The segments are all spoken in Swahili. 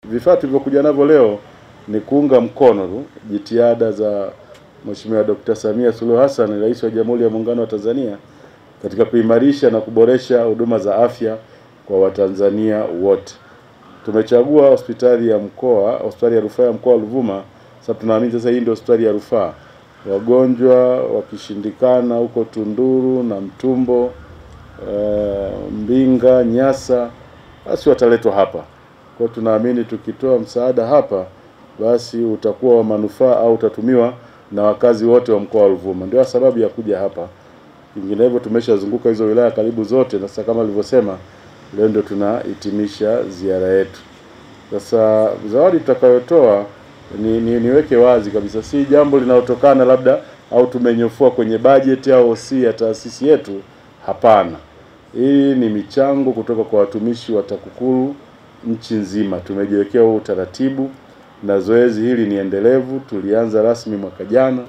Vifaa tulivyokuja navyo leo ni kuunga mkono jitihada za Mheshimiwa Dr. Samia Suluhu Hassan, Rais wa Jamhuri ya Muungano wa Tanzania, katika kuimarisha na kuboresha huduma za afya kwa Watanzania wote. Tumechagua hospitali ya rufaa ya mkoa wa Ruvuma. Sababu tunaamini sasa hii ndio hospitali ya rufaa. Wagonjwa wakishindikana huko Tunduru na Mtumbo, Mbinga, Nyasa, basi wataletwa hapa. Kwa tunaamini tukitoa msaada hapa, basi utakuwa wa manufaa au utatumiwa na wakazi wote wa mkoa wa Ruvuma. Ndio sababu ya kuja hapa. Vinginevyo tumeshazunguka hizo wilaya karibu zote, na sasa kama nilivyosema, leo ndio tunahitimisha ziara yetu. Sasa zawadi tutakayotoa niweke wazi kabisa, si jambo linalotokana labda au tumenyofua kwenye bajeti au si ya taasisi yetu. Hapana. Hii ni michango kutoka kwa watumishi wa TAKUKURU nchi nzima. Tumejiwekea huo utaratibu na zoezi hili ni endelevu. Tulianza rasmi mwaka jana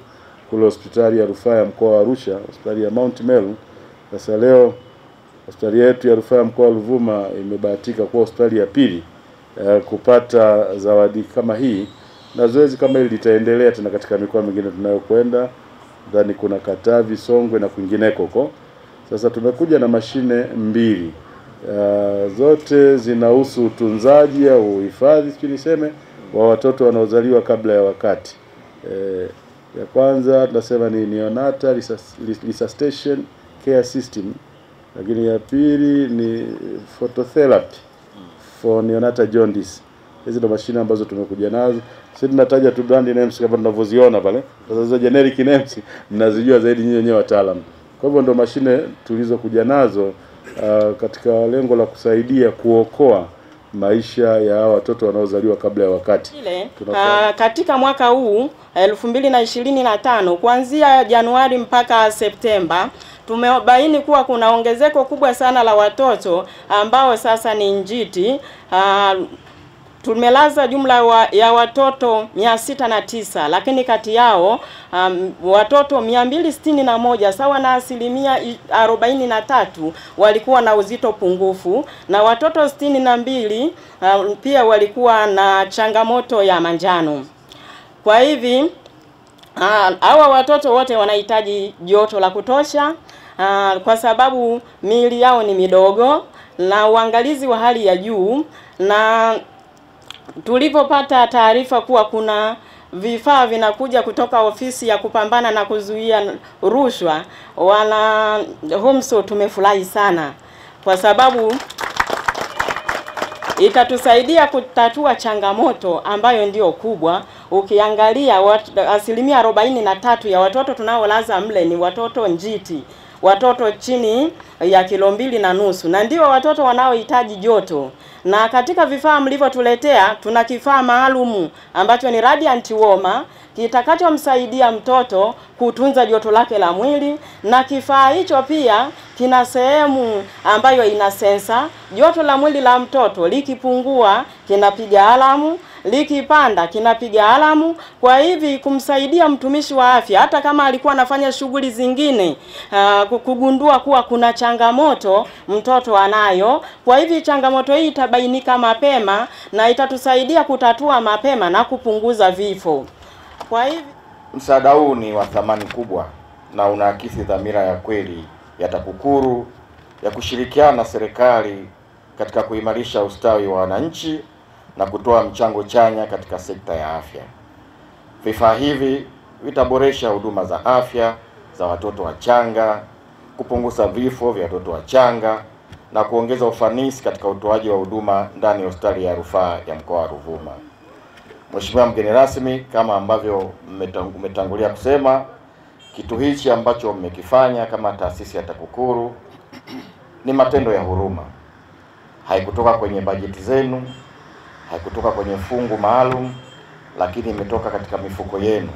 kule hospitali ya rufaa ya mkoa wa Arusha, hospitali ya Mount Meru. Sasa leo hospitali yetu ya rufaa ya mkoa wa Ruvuma imebahatika kuwa hospitali ya pili kupata zawadi kama hii, na zoezi kama hili litaendelea tena katika mikoa mingine tunayokwenda, ndani kuna Katavi, Songwe na kwingineko huko. Sasa tumekuja na mashine mbili. Zote zinahusu utunzaji au uhifadhi, niseme, wa watoto wanaozaliwa kabla ya wakati. Ya kwanza tunasema ni neonatal resuscitation care system, lakini ya pili ni phototherapy for neonatal jaundice. Hizi ndo mashine ambazo tumekuja nazo. Sisi tunataja tu brand names kama tunavyoziona pale. Sasa hizo generic names mnazijua zaidi nyinyi wenyewe wataalamu. Kwa hivyo ndo mashine tulizokuja nazo katika lengo la kusaidia kuokoa maisha ya watoto wanaozaliwa kabla ya wakati. Katika mwaka huu 2025 kuanzia Januari mpaka Septemba tumebaini kuwa kuna ongezeko kubwa sana la watoto ambao sasa ni njiti. Tumelaza jumla ya watoto 609, lakini kati yao watoto 261 sawa na 43% walikuwa na uzito pungufu, na watoto 62 pia walikuwa na changamoto ya manjano. Kwa hivi hawa watoto wote wanahitaji joto la kutosha kwa sababu miili yao ni midogo na uangalizi wa hali ya juu. Na tulipopata taarifa kuwa kuna vifaa vinakuja kutoka ofisi ya kupambana na kuzuia rushwa, wana HUMSO tumefurahi sana, kwa sababu itatusaidia kutatua changamoto ambayo ndio kubwa. Ukiangalia asilimia 43 ya watoto tunaolaza mle ni watoto njiti, watoto chini ya kilo 2.5, na ndio watoto wanaohitaji joto. Na katika vifaa mlivyotuletea tuna kifaa maalumu ambacho ni radiant warmer kitakachomsaidia mtoto kutunza joto lake la mwili, na kifaa hicho pia kina sehemu ambayo ina sensa. Joto la mwili la mtoto likipungua kinapiga alamu, likipanda kinapiga alamu. Kwa hivi kumsaidia mtumishi wa afya hata kama alikuwa anafanya shughuli zingine kugundua kuwa kuna changamoto mtoto anayo. Kwa hivi changamoto hii itabainika mapema na itatusaidia kutatua mapema na kupunguza vifo. Kwa hivi msaada huu ni wa thamani kubwa na unaakisi dhamira ya kweli ya TAKUKURU ya kushirikiana na serikali katika kuimarisha ustawi wa wananchi na kutoa mchango chanya katika sekta ya afya. Vifaa hivi vitaboresha huduma za afya za watoto wachanga, kupunguza vifo vya watoto wachanga na kuongeza ufanisi katika utoaji wa huduma ndani ya hospitali ya rufaa ya mkoa wa Ruvuma. Mheshimiwa mgeni rasmi, kama ambavyo umetangulia kusema, kitu hichi ambacho mmekifanya kama taasisi ya TAKUKURU ni matendo ya huruma. Haikutoka kwenye bajeti zenu, haikutoka kwenye fungu maalum, lakini imetoka katika mifuko yenu.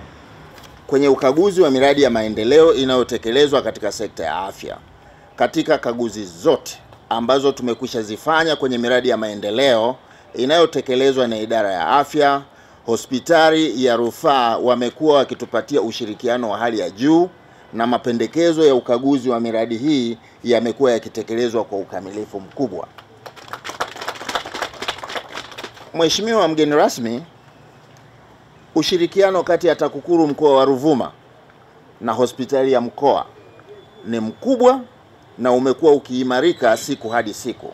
Kwenye ukaguzi wa miradi ya maendeleo inayotekelezwa katika sekta ya afya, katika kaguzi zote ambazo tumekwisha zifanya kwenye miradi ya maendeleo inayotekelezwa na idara ya afya, hospitali ya rufaa wamekuwa wakitupatia ushirikiano wa hali ya juu, na mapendekezo ya ukaguzi wa miradi hii yamekuwa yakitekelezwa kwa ukamilifu mkubwa. Mheshimiwa mgeni rasmi, ushirikiano kati ya TAKUKURU mkoa wa Ruvuma na hospitali ya mkoa ni mkubwa na umekuwa ukiimarika siku hadi siku.